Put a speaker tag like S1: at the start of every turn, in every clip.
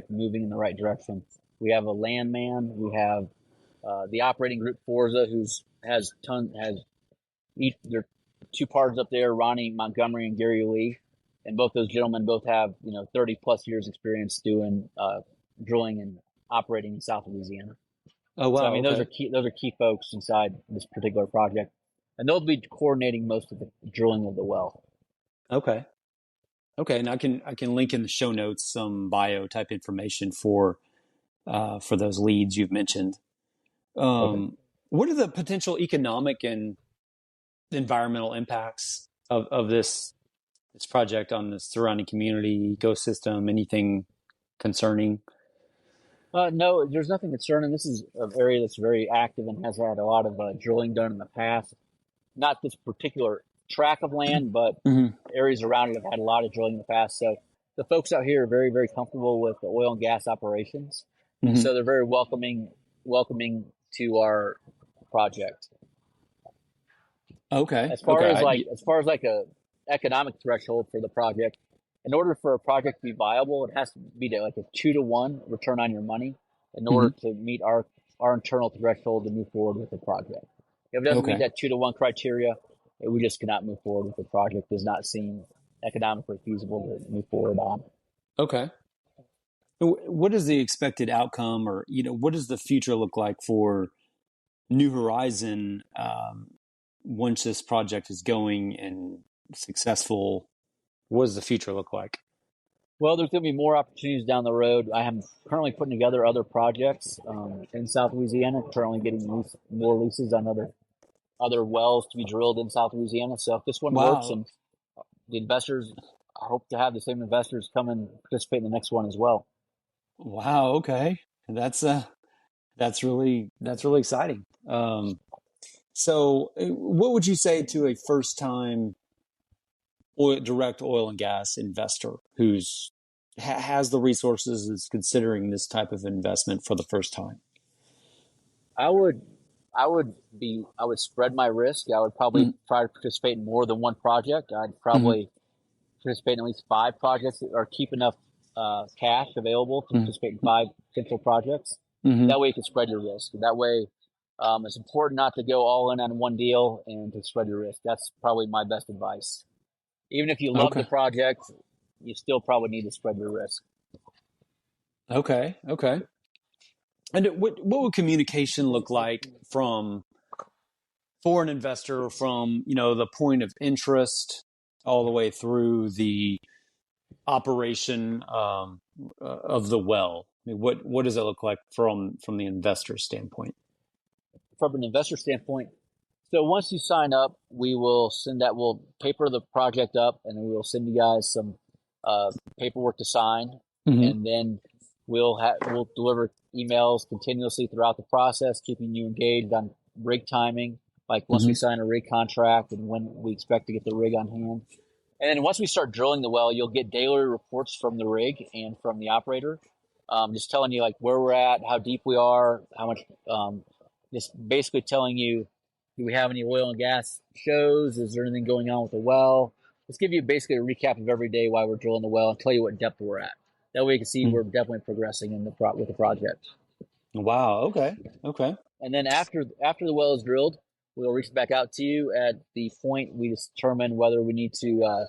S1: moving in the right direction. We have a landman. We have the operating group Forza, has there 2 parties up there, Ronnie Montgomery and Gary Lee, and both those gentlemen both have 30 plus years experience doing drilling and operating in South Louisiana.
S2: Oh wow!
S1: So I mean,
S2: okay.
S1: those are key folks inside this particular project, and they'll be coordinating most of the drilling of the well.
S2: Okay. Okay, and I can link in the show notes some bio type information for those leads you've mentioned.
S1: Okay.
S2: What are the potential economic and environmental impacts of this project on the surrounding community, ecosystem? Anything concerning?
S1: No, there's nothing concerning. This is an area that's very active and has had a lot of drilling done in the past. Not this particular tract of land, but
S2: Mm-hmm.
S1: areas around it have had a lot of drilling in the past. So the folks out here are very, very comfortable with the oil and gas operations, and
S2: Mm-hmm.
S1: so they're very welcoming to our project.
S2: Okay.
S1: As far as
S2: Okay.
S1: like a economic threshold for the project, in order for a project to be viable, it has to be like a 2-to-1 return on your money in
S2: Mm-hmm.
S1: order to meet our internal threshold to move forward with the project. If it doesn't meet
S2: Okay.
S1: that 2-to-1 criteria, we just cannot move forward with the project. Does not seem economically feasible to move forward on.
S2: Okay. What is the expected outcome, or what does the future look like for New Horizon once this project is going and successful? What does the future look like?
S1: Well, there's going to be more opportunities down the road. I am currently putting together other projects in South Louisiana. Currently getting more leases on other wells to be drilled in South Louisiana. So if this one works,
S2: Wow.
S1: and the investors, I hope to have the same investors come and participate in the next one as well.
S2: Wow. Okay. That's really exciting. So what would you say to a first time direct oil and gas investor who's has the resources, is considering this type of investment for the first time?
S1: I would I would spread my risk. I would probably
S2: Mm-hmm.
S1: try to participate in more than one project. I'd probably participate in at least 5 projects or keep enough cash available to participate in 5 potential projects.
S2: Mm-hmm.
S1: That way you can spread your risk. That way it's important not to go all in on one deal and to spread your risk. That's probably my best advice. Even if you love the
S2: Okay.
S1: project, you still probably need to spread your risk.
S2: Okay. Okay. And what would communication look like for an investor from the point of interest all the way through the operation of the well? I mean, what does it look like from the investor standpoint?
S1: From an investor standpoint, so once you sign up, we'll paper the project up, and then we'll send you guys some paperwork to sign,
S2: Mm-hmm.
S1: and then we'll deliver emails continuously throughout the process, keeping you engaged on rig timing, like once we
S2: Mm-hmm.
S1: sign a rig contract and when we expect to get the rig on hand. And then once we start drilling the well, you'll get daily reports from the rig and from the operator, just telling you like where we're at, how deep we are, how much, just basically telling you, do we have any oil and gas shows? Is there anything going on with the well? Let's give you basically a recap of every day while we're drilling the well and tell you what depth we're at. That way you can see we're definitely progressing with the project.
S2: Wow. Okay. Okay.
S1: And then after the well is drilled, we'll reach back out to you at the point we determine whether we need to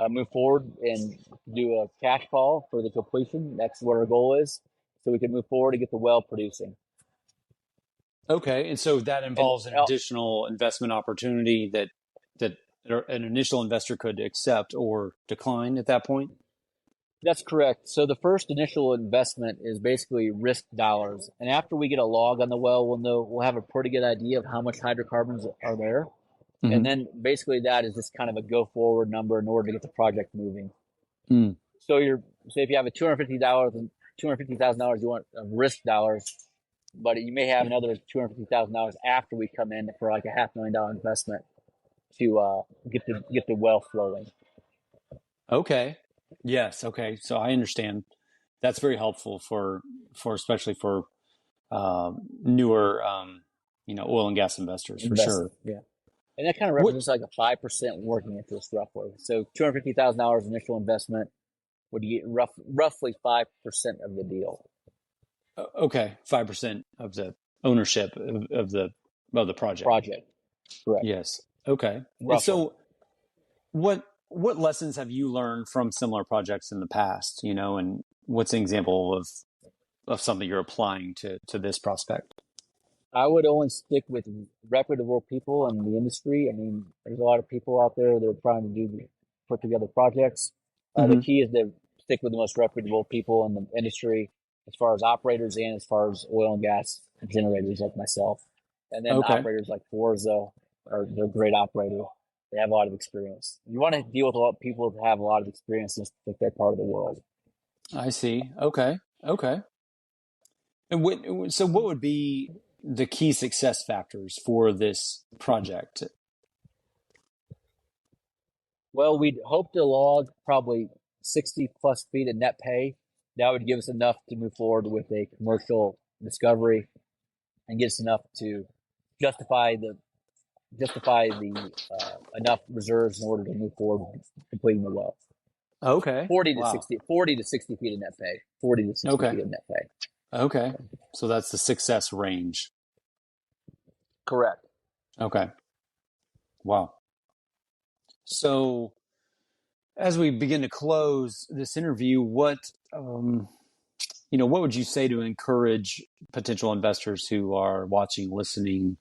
S1: move forward and do a cash call for the completion. That's what our goal is, so we can move forward and get the well producing.
S2: Okay. And so that
S1: And
S2: involves an additional investment opportunity that an initial investor could accept or decline at that point.
S1: that's correct. So the first initial investment is basically risk dollars, and after we get a log on the well, we'll have a pretty good idea of how much hydrocarbons are there.
S2: Mm-hmm.
S1: And then basically that is just kind of a go forward number in order to get the project moving.
S2: Mm.
S1: So say if you have a $250,000 you want risk dollars, but you may have another $250,000 after we come in for like a $500,000 investment to get the well flowing.
S2: Okay. Yes. Okay. So I understand. That's very helpful for especially for newer oil and gas investors for sure.
S1: Yeah. And that kind of represents like a 5% working interest roughly. So $250,000 initial investment, would get roughly 5% of the deal.
S2: Okay, 5% of the ownership of the project.
S1: Correct.
S2: Yes. Okay.
S1: Roughly.
S2: And so, what lessons have you learned from similar projects in the past? And what's an example of something you're applying to this prospect?
S1: I would only stick with reputable people in the industry. I mean, there's a lot of people out there that are trying to put together projects. The
S2: Mm-hmm.
S1: key is to stick with the most reputable people in the industry, as far as operators and as far as oil and gas generators like myself. And then
S2: Okay.
S1: operators like Forza they're great operators. They have a lot of experience. You want to deal with a lot of people that have a lot of experience in their part of the world.
S2: I see. Okay. And what would be the key success factors for this project?
S1: Well, we'd hope to log probably 60 plus feet of net pay. That would give us enough to move forward with a commercial discovery and get us enough to justify the enough reserves in order to move forward with completing the well.
S2: Okay.
S1: 40
S2: Wow.
S1: to 60 feet of net pay. 40 to 60 feet of net pay.
S2: Okay. So that's the success range.
S1: Correct.
S2: Okay. Wow. So as we begin to close this interview, what would you say to encourage potential investors who are watching, listening,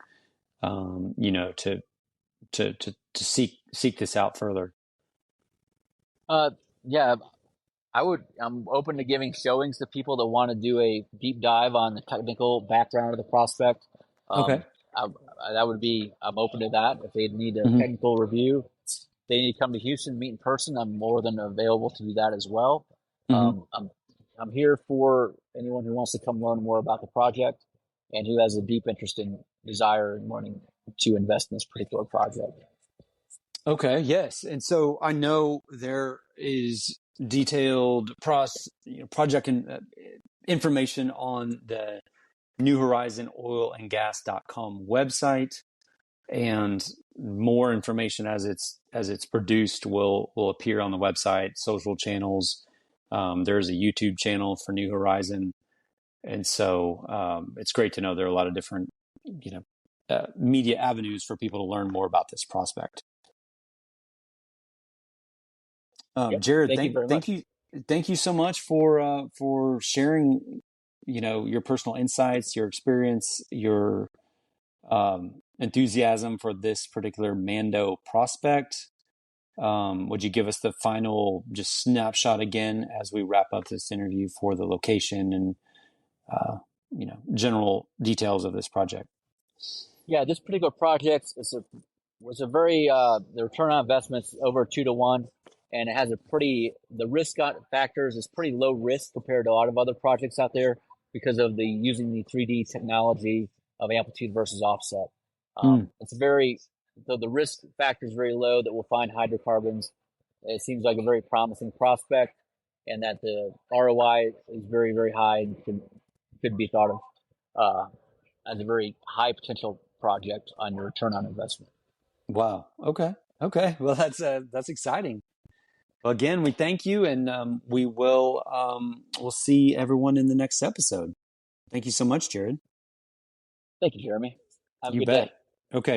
S2: to seek this out further?
S1: Yeah, I'm open to giving showings to people that want to do a deep dive on the technical background of the prospect.
S2: Okay.
S1: I'm open to that. If they need a
S2: Mm-hmm.
S1: technical review, they need to come to Houston, meet in person. I'm more than available to do that as well.
S2: Mm-hmm.
S1: I'm here for anyone who wants to come learn more about the project and who has a deep interest and desire in wanting to invest in this particular project.
S2: Okay, yes. And so I know there is detailed project information on the New Horizon Oil and Gas.com website, and more information as it's produced will appear on the website, social channels. There's a YouTube channel for New Horizon. And so it's great to know there are a lot of different, media avenues for people to learn more about this prospect. Jarrod,
S1: Thank you very much.
S2: thank you so much for sharing, your personal insights, your experience, your enthusiasm for this particular Mando prospect. Would you give us the final just snapshot again as we wrap up this interview for the location and general details of this project?
S1: Yeah, this particular project was a very the return on investment is over 2-to-1, and it has the risk factors is pretty low risk compared to a lot of other projects out there because of using the 3D technology of amplitude versus offset. The risk factor is very low that we'll find hydrocarbons. It seems like a very promising prospect, and that the ROI is very, very high and could be thought of as a very high potential project on your return on investment.
S2: Wow. Okay. Well, that's exciting. Well, again, we thank you, and we'll see everyone in the next episode. Thank you so much, Jarrod.
S1: Thank you, Jeremy. Have a
S2: You
S1: good
S2: bet.
S1: day.
S2: Okay.